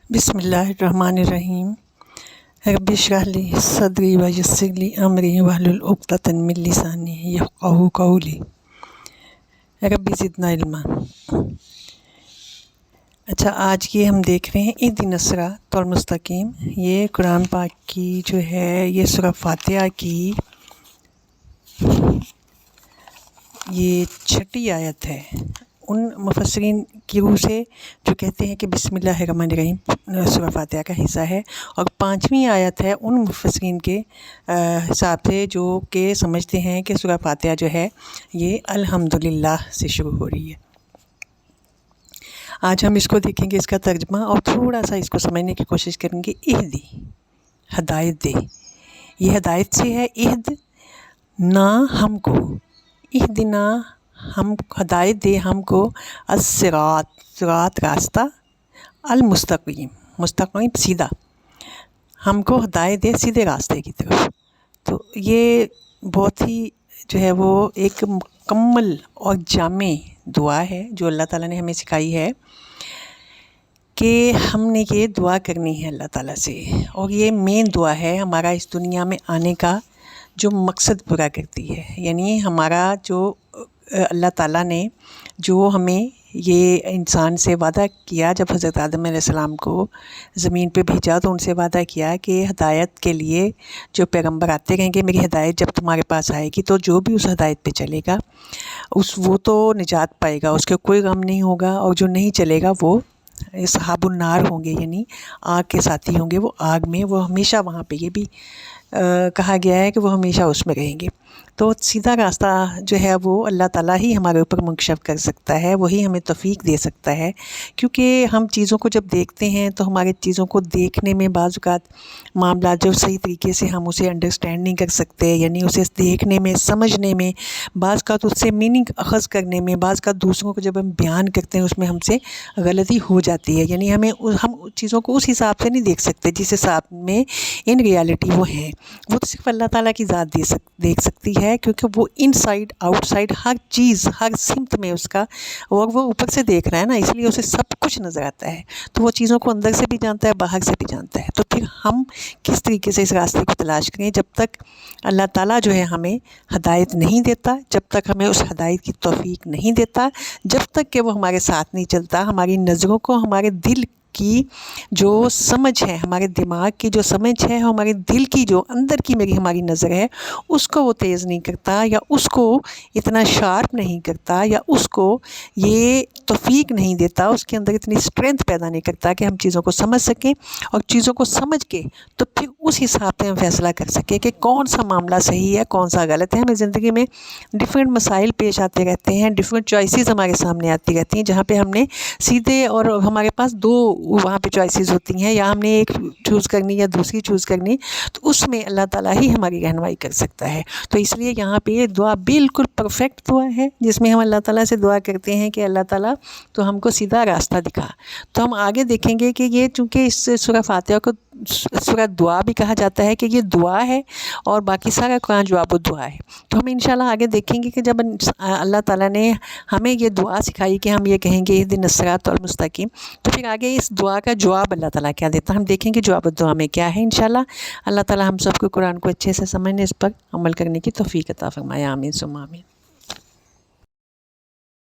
بسم اللہ الرحمن الرحیم۔ رب اشرح لی صدری ویسر لی امری واحلل عقدۃ من لسانی یفقہوا قولی۔ رب زدنا علما۔ اچھا، آج کی ہم دیکھ رہے ہیں اہدنا الصراط المستقیم۔ یہ قرآن پاک کی جو ہے یہ سورہ فاتحہ کی یہ 6ٹھی آیت ہے۔ ان مفسرین کی روح سے جو کہتے ہیں کہ بسم اللہ الرحمن الرحیم سورہ فاتحہ کا حصہ ہے، اور 5ویں آیت ہے ان مفسرین کے حساب سے جو کہ سمجھتے ہیں کہ سورہ فاتحہ جو ہے یہ الحمدللہ سے شروع ہو رہی ہے۔ آج ہم اس کو دیکھیں گے، اس کا ترجمہ، اور تھوڑا سا اس کو سمجھنے کی کوشش کریں گے۔ اہدی، ہدایت دے، یہ ہدایت سے ہے۔ اہد نا، ہم کو، اہدنا، ہم ہدایت دے ہم کو، الصراط، صراط راستہ، المستقیم، مستقیم سیدھا، ہم کو ہدایت دے سیدھے راستے کی طرف۔ تو یہ بہت ہی جو ہے وہ ایک مکمل اور جامع دعا ہے جو اللہ تعالیٰ نے ہمیں سکھائی ہے کہ ہم نے یہ دعا کرنی ہے اللہ تعالیٰ سے، اور یہ مین دعا ہے ہمارا اس دنیا میں آنے کا جو مقصد پورا کرتی ہے۔ یعنی ہمارا جو اللہ تعالیٰ نے جو ہمیں یہ انسان سے وعدہ کیا، جب حضرت آدم علیہ السلام کو زمین پہ بھیجا تو ان سے وعدہ کیا کہ ہدایت کے لیے جو پیغمبر آتے رہیں گے، میری ہدایت جب تمہارے پاس آئے گی تو جو بھی اس ہدایت پہ چلے گا وہ تو نجات پائے گا، اس کے کوئی غم نہیں ہوگا، اور جو نہیں چلے گا وہ اصحاب النار ہوں گے، یعنی آگ کے ساتھی ہوں گے، وہ آگ میں، وہ ہمیشہ وہاں پہ، یہ بھی کہا گیا ہے کہ وہ ہمیشہ اس میں رہیں گے۔ تو سیدھا راستہ جو ہے وہ اللہ تعالیٰ ہی ہمارے اوپر منکشف کر سکتا ہے، وہی ہمیں توفیق دے سکتا ہے، کیونکہ ہم چیزوں کو جب دیکھتے ہیں تو ہمارے چیزوں کو دیکھنے میں بعض اوقات معاملات جو صحیح طریقے سے ہم اسے انڈرسٹینڈ نہیں کر سکتے، یعنی اسے دیکھنے میں، سمجھنے میں، بعض اوقات اس سے میننگ اخذ کرنے میں، بعض اوقات دوسروں کو جب ہم بیان کرتے ہیں اس میں ہم سے غلطی ہو جاتی ہے، یعنی ہم چیزوں کو اس حساب سے نہیں دیکھ سکتے جس حساب میں ان ریالٹی وہ ہیں۔ وہ تو صرف اللہ تعالیٰ کی ذات دیکھ سکتی ہے، کیونکہ وہ ان سائڈ آؤٹ سائڈ ہر چیز، ہر سمت میں اس کا، اور وہ اوپر سے دیکھ رہا ہے نا، اس لیے اسے سب کچھ نظر آتا ہے، تو وہ چیزوں کو اندر سے بھی جانتا ہے، باہر سے بھی جانتا ہے۔ تو پھر ہم کس طریقے سے اس راستے کو تلاش کریں؟ جب تک اللہ تعالیٰ جو ہے ہمیں ہدایت نہیں دیتا، جب تک ہمیں اس ہدایت کی توفیق نہیں دیتا، جب تک کہ وہ ہمارے ساتھ نہیں چلتا، ہماری نظروں کو، ہمارے دل کی جو سمجھ ہے، ہمارے دماغ کی جو سمجھ ہے، ہمارے دل کی جو اندر کی ہماری نظر ہے، اس کو وہ تیز نہیں کرتا، یا اس کو اتنا شارپ نہیں کرتا، یا اس کو یہ توفیق نہیں دیتا، اس کے اندر اتنی اسٹرینتھ پیدا نہیں کرتا کہ ہم چیزوں کو سمجھ سکیں، اور چیزوں کو سمجھ کے تو پھر اس حساب سے ہم فیصلہ کر سکیں کہ کون سا معاملہ صحیح ہے، کون سا غلط ہے۔ ہمیں زندگی میں ڈفرینٹ مسائل پیش آتے رہتے ہیں، ڈفرینٹ چوائسیز ہمارے سامنے آتی رہتی ہیں، جہاں پہ ہم نے سیدھے، اور ہمارے پاس دو وہاں پہ چوائسیز ہوتی ہیں، یا ہم نے ایک چوز کرنی یا دوسری چوز کرنی، تو اس میں اللہ تعالیٰ ہی ہماری رہنمائی کر سکتا ہے۔ تو اس لیے یہاں پہ یہ دعا بالکل پرفیکٹ دعا ہے، جس میں ہم اللہ تعالیٰ سے دعا کرتے ہیں کہ اللہ تعالیٰ تو ہم کو سیدھا راستہ دکھا۔ تو ہم آگے دیکھیں گے کہ یہ چونکہ اس سورہ فاتحہ کو سورہ دعا بھی کہا جاتا ہے، کہ یہ دعا ہے، اور باقی سارا قرآن جواب دعا ہے۔ تو ہم انشاءاللہ آگے دیکھیں گے کہ جب اللہ تعالیٰ نے ہمیں یہ دعا سکھائی کہ ہم یہ کہیں گے اہدنا الصراط المستقیم، تو پھر آگے اس دعا کا جواب اللہ تعالیٰ کیا دیتا ہے، ہم دیکھیں گے جواب دعا میں کیا ہے انشاءاللہ۔ اللہ تعالیٰ ہم سب کو قرآن کو اچھے سے سمجھنے، اس پر عمل کرنے کی توفیق عطا فرمائے۔ آمین ثم آمین۔